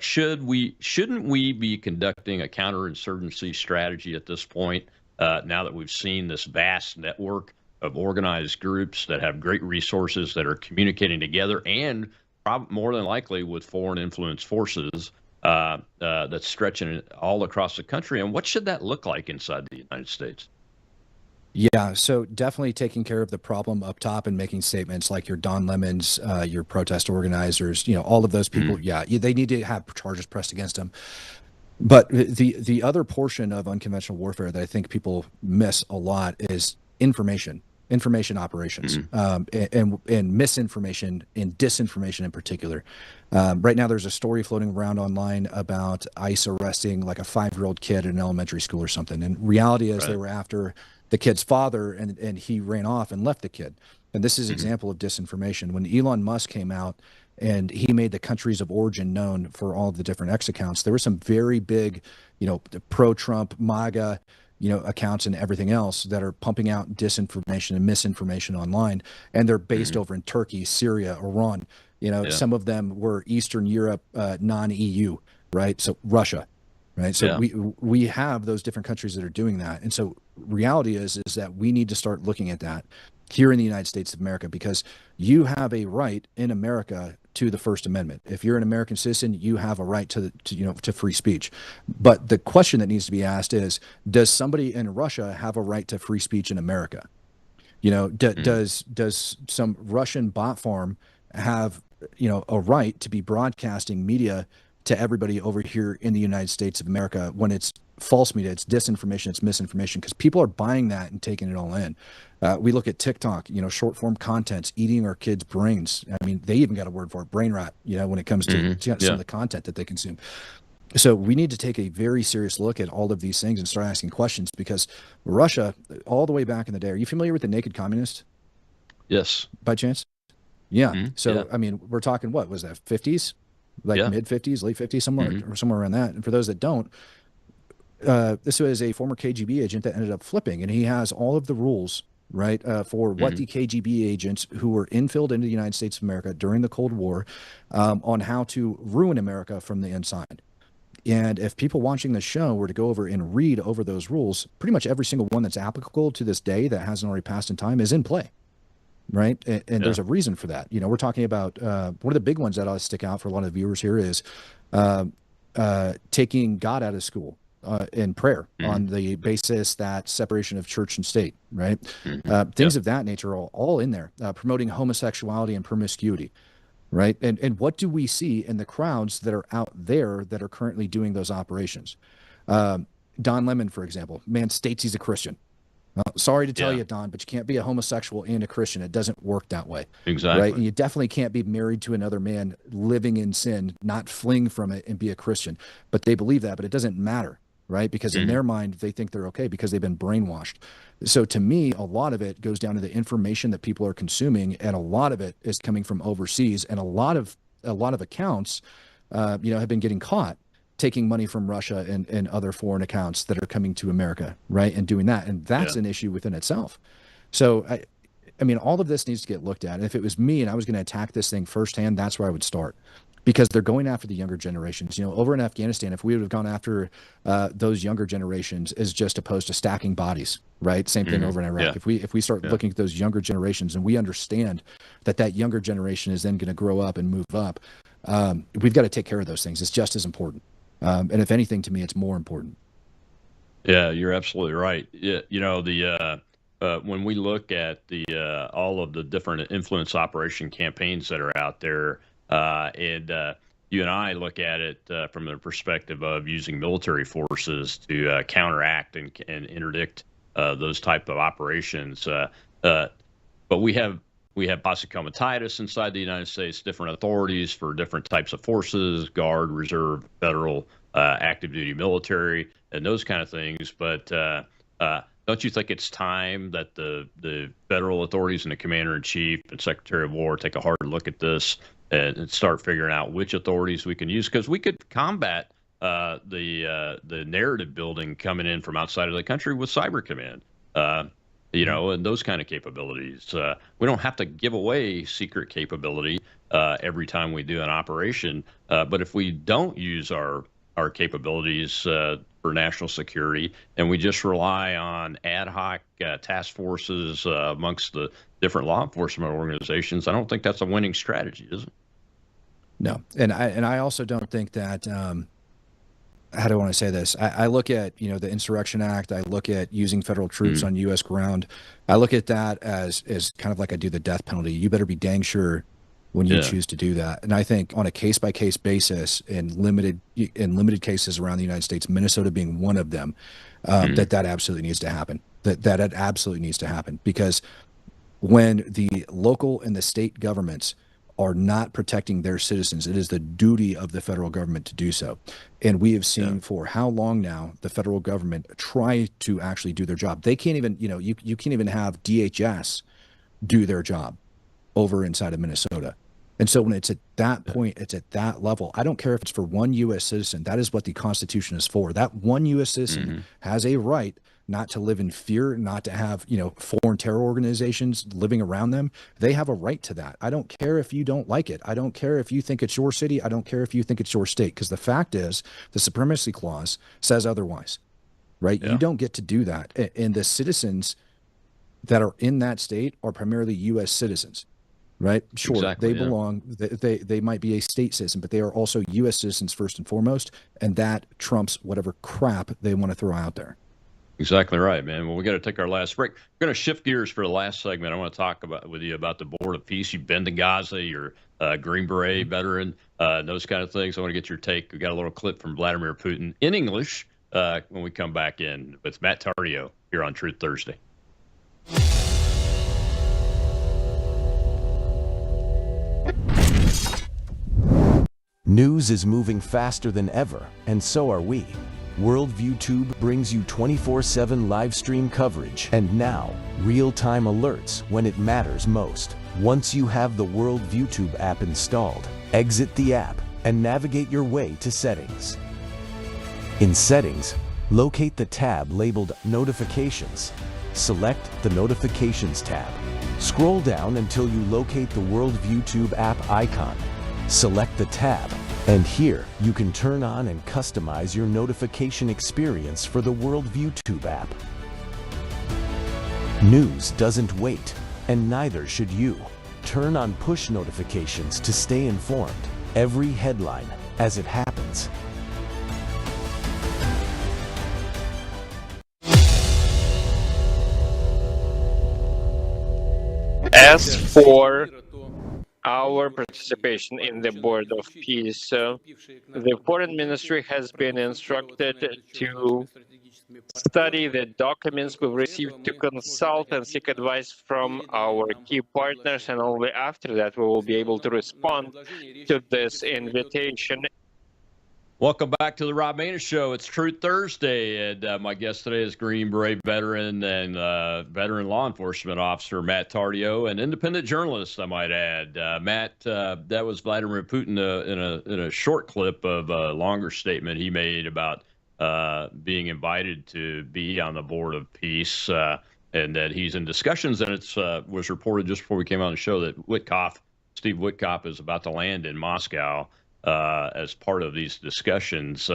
Shouldn't we be conducting a counterinsurgency strategy at this point, now that we've seen this vast network of organized groups that have great resources that are communicating together and more than likely with foreign influence forces that's stretching all across the country? And what should that look like inside the United States? Yeah, so definitely taking care of the problem up top and making statements like your Don Lemons, your protest organizers, all of those people. Yeah, they need to have charges pressed against them. But the other portion of unconventional warfare that I think people miss a lot is information operations, and misinformation and disinformation in particular. Right now, there's a story floating around online about ICE arresting like a 5-year-old kid in an elementary school or something. And reality is they were after the kid's father, and he ran off and left the kid. And this is an example of disinformation. When Elon Musk came out and he made the countries of origin known for all of the different X accounts, there were some very big, pro-Trump, MAGA, accounts and everything else that are pumping out disinformation and misinformation online. And they're based over in Turkey, Syria, Iran. Some of them were Eastern Europe, non-EU, right? So Russia, right? So we have those different countries that are doing that. And so reality is that we need to start looking at that here in the United States of America, because you have a right in America to the First Amendment. If you're an American citizen, you have a right to free speech. But the question that needs to be asked is, does somebody in Russia have a right to free speech in America? Does some Russian bot farm have a right to be broadcasting media to everybody over here in the United States of America when it's false media, it's disinformation, it's misinformation, because people are buying that and taking it all in. We look at TikTok, short form contents eating our kids' brains. I mean, they even got a word for it, brain rot, when it comes to some of the content that they consume. So we need to take a very serious look at all of these things and start asking questions, because Russia, all the way back in the day, are you familiar with the Naked Communist? Yes. By chance? Yeah. I mean, we're talking, what was that, 50s? Mid 50s, late 50s, somewhere around that. And for those that don't, this was a former KGB agent that ended up flipping, and he has all of the rules, right, for what the KGB agents who were infilled into the United States of America during the Cold War, on how to ruin America from the inside. And if people watching the show were to go over and read over those rules, pretty much every single one that's applicable to this day that hasn't already passed in time is in play. Right. And there's a reason for that. We're talking about one of the big ones that ought to stick out for a lot of the viewers here is taking God out of school in prayer on the basis that separation of church and state. Right. Things of that nature are all in there, promoting homosexuality and promiscuity. Right. And what do we see in the crowds that are out there that are currently doing those operations? Don Lemon, for example, man states he's a Christian. Sorry to tell you, Don, but you can't be a homosexual and a Christian. It doesn't work that way. Exactly. Right? And you definitely can't be married to another man, living in sin, not fleeing from it, and be a Christian. But they believe that, but it doesn't matter, right? Because in their mind, they think they're okay because they've been brainwashed. So to me, a lot of it goes down to the information that people are consuming, and a lot of it is coming from overseas, and a lot of accounts, have been getting caught taking money from Russia and other foreign accounts that are coming to America, right, and doing that. And that's an issue within itself. So, I mean, all of this needs to get looked at. And if it was me and I was going to attack this thing firsthand, that's where I would start, because they're going after the younger generations. Over in Afghanistan, if we would have gone after those younger generations as just opposed to stacking bodies, right? Same thing over in Iraq. If we start looking at those younger generations and we understand that younger generation is then going to grow up and move up, we've got to take care of those things. It's just as important. And if anything, to me, it's more important. Yeah, you're absolutely right. Yeah, when we look at all of the different influence operation campaigns that are out there, and you and I look at it from the perspective of using military forces to counteract and interdict those type of operations. But we have posse comitatus inside the United States, different authorities for different types of forces, Guard, Reserve, Federal, active duty military, and those kind of things. But don't you think it's time that the federal authorities and the commander-in-chief and Secretary of War take a hard look at this and start figuring out which authorities we can use? Because we could combat the narrative building coming in from outside of the country with Cyber Command, and those kind of capabilities. We don't have to give away secret capability every time we do an operation, but if we don't use our capabilities for national security, and we just rely on ad hoc task forces amongst the different law enforcement organizations, I don't think that's a winning strategy, is it? No, and I also don't think that. How do I want to say this? I look at the Insurrection Act. I look at using federal troops on U.S. ground. I look at that as kind of like I do the death penalty. You better be dang sure when you choose to do that. And I think on a case-by-case basis, in limited cases around the United States, Minnesota being one of them, that absolutely needs to happen. That it absolutely needs to happen, because when the local and the state governments are not protecting their citizens, it is the duty of the federal government to do so. And we have seen for how long now the federal government try to actually do their job. They can't even, you can't even have DHS do their job over inside of Minnesota. And so when it's at that point, it's at that level. I don't care if it's for one U.S. citizen. That is what the Constitution is for. That one U.S. citizen has a right not to live in fear, not to have, foreign terror organizations living around them. They have a right to that. I don't care if you don't like it. I don't care if you think it's your city. I don't care if you think it's your state, because the fact is the Supremacy Clause says otherwise, right? You don't get to do that. And the citizens that are in that state are primarily U.S. citizens, right? Sure, exactly, they belong, they might be a state citizen, but they are also U.S. citizens first and foremost, and that trumps whatever crap they want to throw out there. Exactly right, man. Well, we got to take our last break. We're going to shift gears for the last segment. I want to talk with you about the Board of Peace. You've been to Gaza. You're a Green Beret veteran, those kind of things. I want to get your take. We got a little clip from Vladimir Putin in English when we come back in with Matt Tardio here on Truth Thursday. News is moving faster than ever, and so are we. Worldview Tube brings you 24/7 live stream coverage and now real-time alerts when it matters most. Once you have the Worldview Tube app installed, exit the app and navigate your way to Settings. In Settings, locate the tab labeled Notifications. Select the Notifications tab. Scroll down until you locate the Worldview Tube app icon. Select the tab, and here you can turn on and customize your notification experience for the Worldview Tube app. News doesn't wait, and neither should you. Turn on push notifications to stay informed. Every headline as it happens. As for our participation in the Board of Peace, the Foreign Ministry has been instructed to study the documents we've received, to consult and seek advice from our key partners, and only after that we will be able to respond to this invitation. Welcome back to the Rob Maness Show. It's Truth Thursday, and my guest today is Green Beret veteran and veteran law enforcement officer Matt Tardio, an independent journalist, I might add. Matt, that was Vladimir Putin in a short clip of a longer statement he made about being invited to be on the Board of Peace, and that he's in discussions. And it was reported just before we came on the show that Steve Witkoff, is about to land in Moscow as part of these discussions.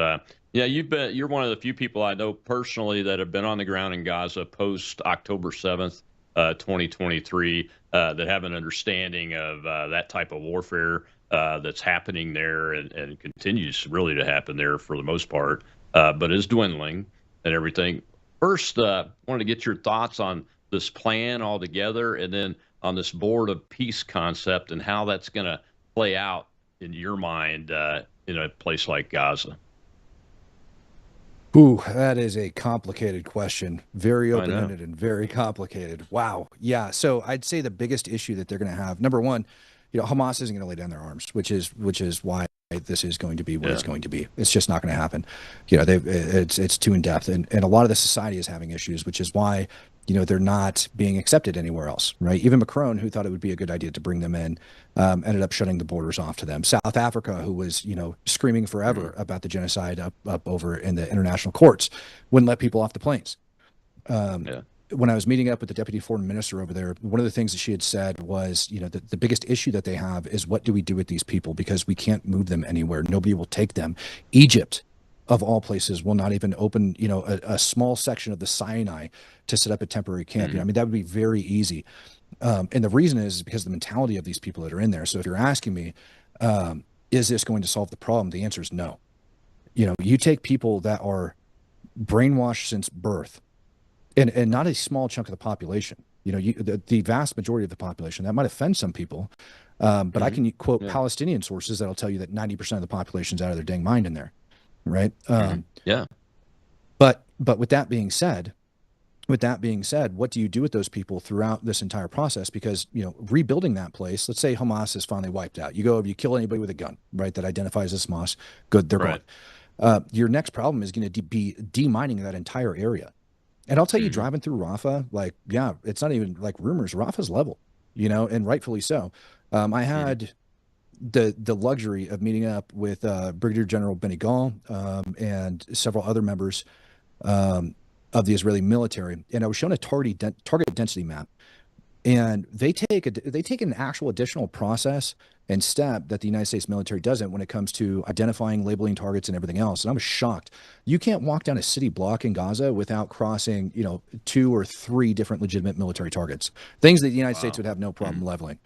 You're one of the few people I know personally that have been on the ground in Gaza post October 7th, 2023, that have an understanding of that type of warfare that's happening there and continues really to happen there for the most part, but is dwindling and everything. First, wanted to get your thoughts on this plan altogether, and then on this Board of Peace concept and how that's going to play out in your mind in a place like Gaza. Ooh, that is a complicated question. Very open-ended and very complicated. Wow. Yeah. So I'd say the biggest issue that they're going to have, number one, Hamas isn't going to lay down their arms, which is why this is going to be what it's going to be. It's just not going to happen. You know, it's too in depth, and a lot of the society is having issues, which is why, you know, they're not being accepted anywhere else, right? Even Macron, who thought it would be a good idea to bring them in, ended up shutting the borders off to them. South Africa, who was, you know, screaming forever about the genocide up over in the international courts, wouldn't let people off the planes. When I was meeting up with the deputy foreign minister over there, one of the things that she had said was, you know, the biggest issue that they have is, what do we do with these people? Because we can't move them anywhere. Nobody will take them. Egypt, of all places, will not even open, you know, a small section of the Sinai to set up a temporary camp. You know, I mean, that would be very easy. And the reason is because of the mentality of these people that are in there. So if you're asking me, is this going to solve the problem? The answer is no. You know, you take people that are brainwashed since birth, and not a small chunk of the population. You know, the vast majority of the population. That might offend some people, but I can quote Palestinian sources that'll tell you that 90% of the population's out of their dang mind in there, right? But with that being said, what do you do with those people throughout this entire process? Because, you know, rebuilding that place, let's say Hamas is finally wiped out. You go, you kill anybody with a gun, right, that identifies as Hamas, good, they're gone. Your next problem is going to be demining that entire area. And I'll tell you, driving through Rafah, like, yeah, it's not even like rumors. Rafah's level, you know, and rightfully so. I had the luxury of meeting up with Brigadier General Benny Gall and several other members of the Israeli military, and I was shown a target density map. And they take an actual additional process and step that the United States military doesn't when it comes to identifying, labeling targets and everything else. And I was shocked. You can't walk down a city block in Gaza without crossing, you know, 2 or 3 different legitimate military targets, things that the United States would have no problem leveling.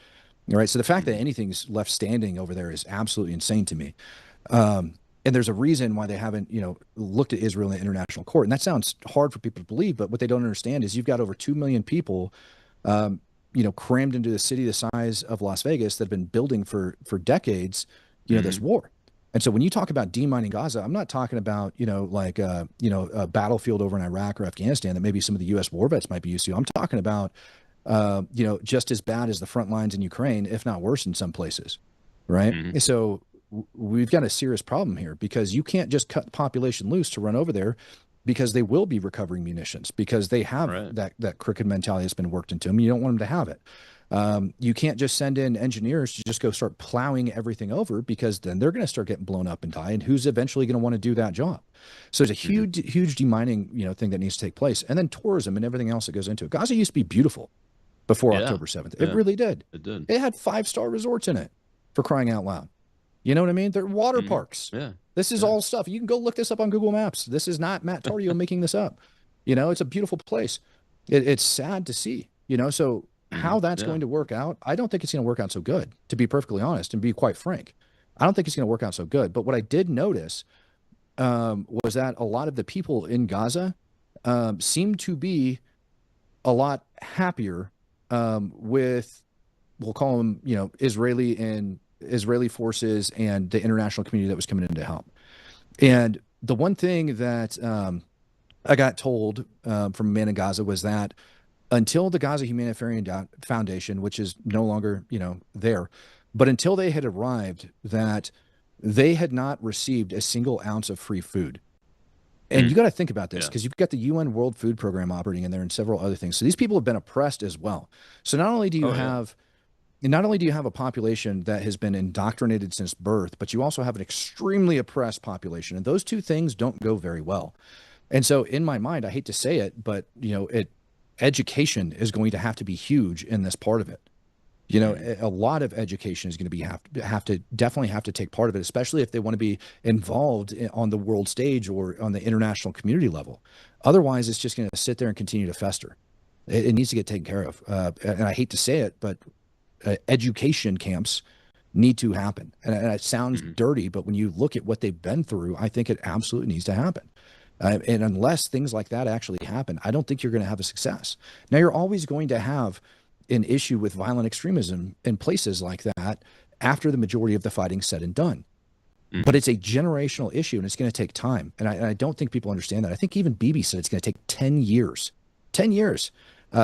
All right. So the fact that anything's left standing over there is absolutely insane to me. And there's a reason why they haven't, you know, looked at Israel in the international court. And that sounds hard for people to believe, but what they don't understand is you've got over 2 million people, you know, crammed into the city the size of Las Vegas that have been building for decades, you know, this war. And so when you talk about demining Gaza, I'm not talking about, you know, like, you know, a battlefield over in Iraq or Afghanistan that maybe some of the U.S. war vets might be used to. I'm talking about, you know, just as bad as the front lines in Ukraine, if not worse in some places, right? So we've got a serious problem here, because you can't just cut the population loose to run over there, because they will be recovering munitions, because they have that crooked mentality that's been worked into them. You don't want them to have it. You can't just send in engineers to just go start plowing everything over, because then they're going to start getting blown up and die. And who's eventually going to want to do that job? So there's a huge demining, you know, thing that needs to take place. And then tourism and everything else that goes into it. Gaza used to be beautiful before October 7th. It really did. It did. It had 5-star resorts in it, for crying out loud. You know what I mean? They're water parks. This is all stuff. You can go look this up on Google Maps. This is not Matt Tardio making this up. You know, it's a beautiful place. It's sad to see, you know, so how that's going to work out, I don't think it's going to work out so good, to be perfectly honest and be quite frank. I don't think it's going to work out so good. But what I did notice was that a lot of the people in Gaza seem to be a lot happier with, we'll call them, you know, Israeli forces and the international community that was coming in to help. And the one thing that I got told from a man in Gaza was that until the Gaza Humanitarian Foundation, which is no longer, you know, there, but until they had arrived, that they had not received a single ounce of free food. And you got to think about this, because you've got the UN World Food Program operating in there and several other things. So these people have been oppressed as well. So not only do you have a population that has been indoctrinated since birth, but you also have an extremely oppressed population. And those two things don't go very well. And so in my mind, I hate to say it, but, you know, education is going to have to be huge in this part of it. You know, a lot of education is going to definitely have to take part of it, especially if they want to be involved on the world stage or on the international community level. Otherwise, it's just going to sit there and continue to fester. It needs to get taken care of. And I hate to say it, but education camps need to happen. And it sounds dirty, but when you look at what they've been through, I think it absolutely needs to happen. And unless things like that actually happen, I don't think you're going to have a success. Now, you're always going to have an issue with violent extremism in places like that after the majority of the fighting's said and done. But it's a generational issue, and it's going to take time. And I don't think people understand that. I think even Bibi said it's going to take 10 years. 10 years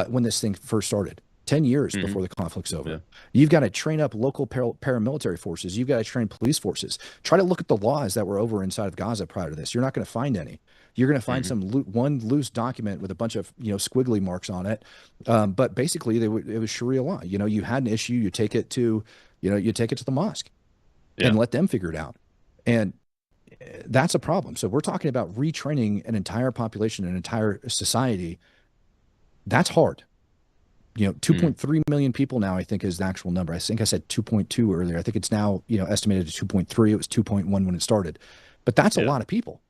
when this thing first started. 10 years before the conflict's over. You've got to train up local paramilitary forces. You've got to train police forces. Try to look at the laws that were over inside of Gaza prior to this. You're not going to find any. You're going to find one loose document with a bunch of squiggly marks on it. But basically, it was Sharia law. You had an issue, you take it to the mosque and let them figure it out. And that's a problem. So we're talking about retraining an entire population, an entire society. That's hard. 2.3 million people now, I think, is the actual number. I think I said 2.2 earlier. I think it's now, estimated to 2.3. It was 2.1 when it started. But that's a lot of people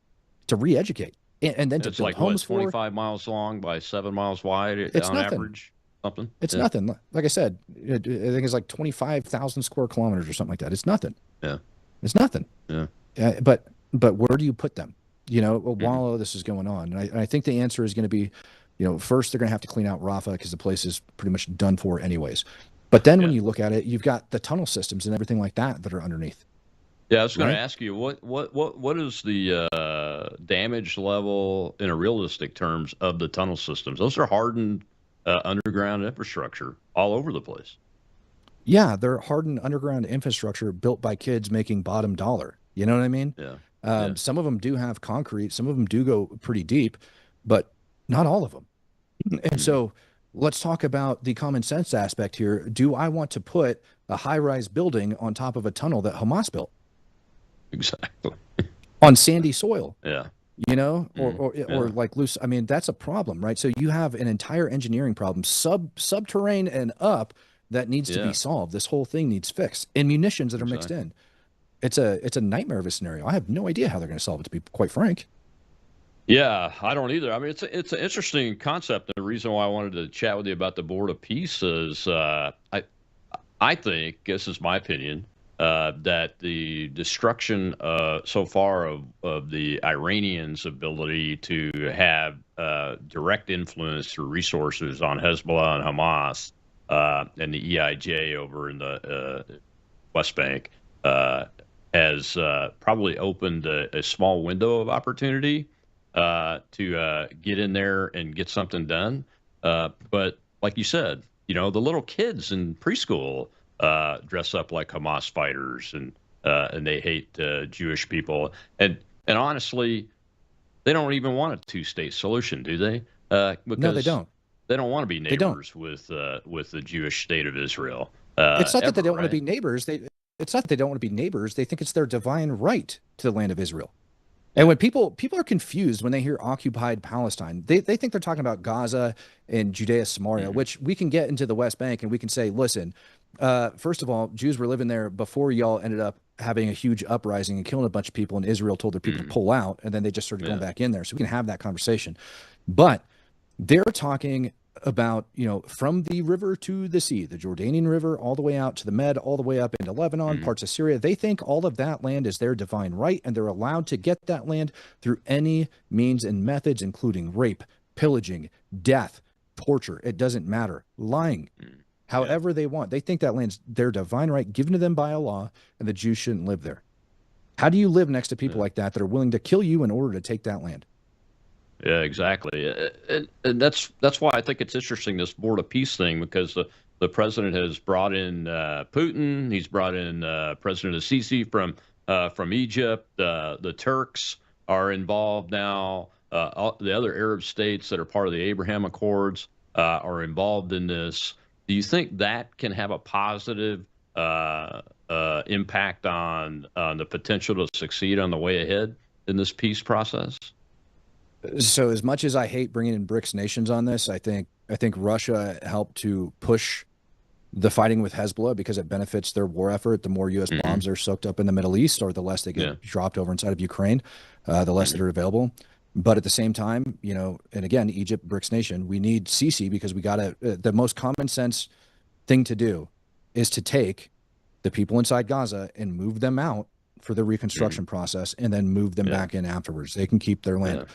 to re-educate. And then to build homes for. 25 miles long by 7 miles wide on average? Something? It's nothing. Like I said, I think it's like 25,000 square kilometers or something like that. It's nothing. Yeah. It's nothing. Yeah. But where do you put them? While all this is going on? And I think the answer is going to be, first they're going to have to clean out Rafah because the place is pretty much done for anyways. But then when you look at it, you've got the tunnel systems and everything like that are underneath. Yeah, I was going to ask you, what is the damage level in a realistic terms of the tunnel systems? Those are hardened underground infrastructure all over the place. Yeah, they're hardened underground infrastructure built by kids making bottom dollar. You know what I mean? Yeah. Some of them do have concrete. Some of them do go pretty deep, but not all of them. And so let's talk about the common sense aspect here. Do I want to put a high-rise building on top of a tunnel that Hamas built? Exactly. On sandy soil. Yeah. Or like loose. I mean, that's a problem, right? So you have an entire engineering problem, subterranean and up, that needs to be solved. This whole thing needs fixed. And munitions that are mixed in. It's a nightmare of a scenario. I have no idea how they're going to solve it, to be quite frank. Yeah, I don't either. I mean, it's an interesting concept. The reason why I wanted to chat with you about the Board of Peace is I think, this is my opinion, that the destruction so far of the Iranians' ability to have direct influence through resources on Hezbollah and Hamas and the EIJ over in the West Bank has probably opened a small window of opportunity to get in there and get something done. But like you said, the little kids in preschool dress up like Hamas fighters and they hate Jewish people. And honestly, they don't even want a two-state solution, do they? Because no, they don't. They don't want to be neighbors with the Jewish state of Israel. It's not that they don't want to be neighbors. It's not that they don't want to be neighbors. They think it's their divine right to the land of Israel. And when people are confused when they hear occupied Palestine, they think they're talking about Gaza and Judea, Samaria, which we can get into the West Bank and we can say, listen, first of all, Jews were living there before y'all ended up having a huge uprising and killing a bunch of people, and Israel told their people to pull out, and then they just started going back in there. So we can have that conversation. But they're talking about, from the river to the sea, the Jordanian River, all the way out to the Med, all the way up into Lebanon, parts of Syria. They think all of that land is their divine right, and they're allowed to get that land through any means and methods, including rape, pillaging, death, torture. It doesn't matter. Lying. However they want. They think that land's their divine right given to them by Allah, and the Jews shouldn't live there. How do you live next to people like that are willing to kill you in order to take that land? Yeah, exactly. And that's why I think it's interesting, this Board of Peace thing, because the president has brought in Putin. He's brought in President Sisi from Egypt. The Turks are involved now. The other Arab states that are part of the Abraham Accords are involved in this. Do you think that can have a positive impact on the potential to succeed on the way ahead in this peace process? So as much as I hate bringing in BRICS nations on this, I think Russia helped to push the fighting with Hezbollah because it benefits their war effort. The more U.S. bombs are soaked up in the Middle East, or the less they get dropped over inside of Ukraine, the less that are available. But at the same time, and again, Egypt, BRICS nation, we need Sisi because we got to, the most common sense thing to do is to take the people inside Gaza and move them out for the reconstruction process and then move them back in afterwards. They can keep their land.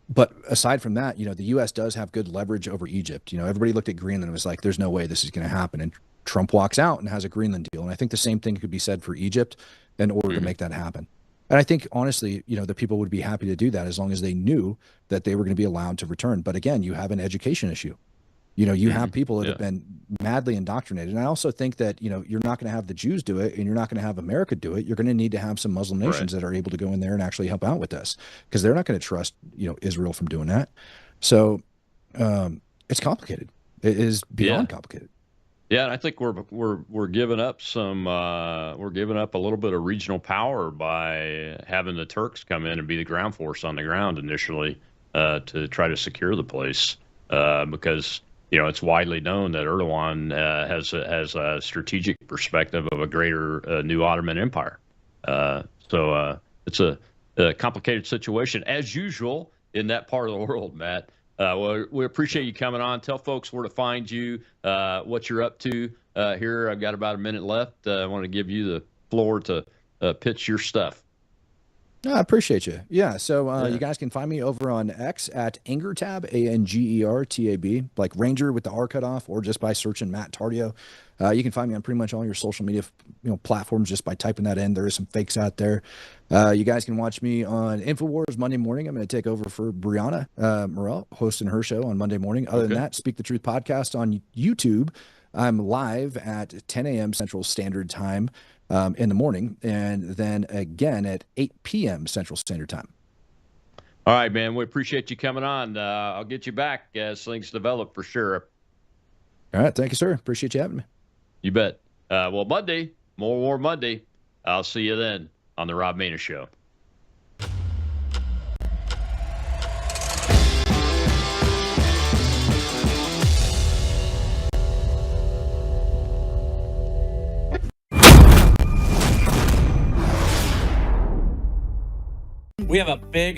But aside from that, the U.S. does have good leverage over Egypt. Everybody looked at Greenland and was like, there's no way this is going to happen. And Trump walks out and has a Greenland deal. And I think the same thing could be said for Egypt in order to make that happen. And I think, honestly, the people would be happy to do that as long as they knew that they were going to be allowed to return. But again, you have an education issue. You have people that have been madly indoctrinated. And I also think that, you're not going to have the Jews do it and you're not going to have America do it. You're going to need to have some Muslim nations that are able to go in there and actually help out with this, because they're not going to trust, Israel from doing that. So it's complicated. It is beyond complicated. Yeah, and I think we're giving up we're giving up a little bit of regional power by having the Turks come in and be the ground force on the ground initially to try to secure the place, because it's widely known that Erdogan has a strategic perspective of a greater new Ottoman Empire. So it's a complicated situation as usual in that part of the world, Matt. Well, we appreciate you coming on. Tell folks where to find you, what you're up to here. I've got about a minute left. I want to give you the floor to pitch your stuff. I appreciate you. Yeah. So you guys can find me over on X at Angertab, ANGERTAB, like Ranger with the R cut off, or just by searching Matt Tardio. You can find me on pretty much all your social media platforms just by typing that in. There is some fakes out there. You guys can watch me on InfoWars Monday morning. I'm going to take over for Brianna Morell, hosting her show on Monday morning. Other than that, Speak the Truth podcast on YouTube. I'm live at 10 a.m. Central Standard Time in the morning, and then again at 8 p.m. Central Standard Time. All right, man. We appreciate you coming on. I'll get you back as things develop for sure. All right. Thank you, sir. Appreciate you having me. You bet. Well, Monday, more War Monday. I'll see you then on the Rob Maness Show. We have a big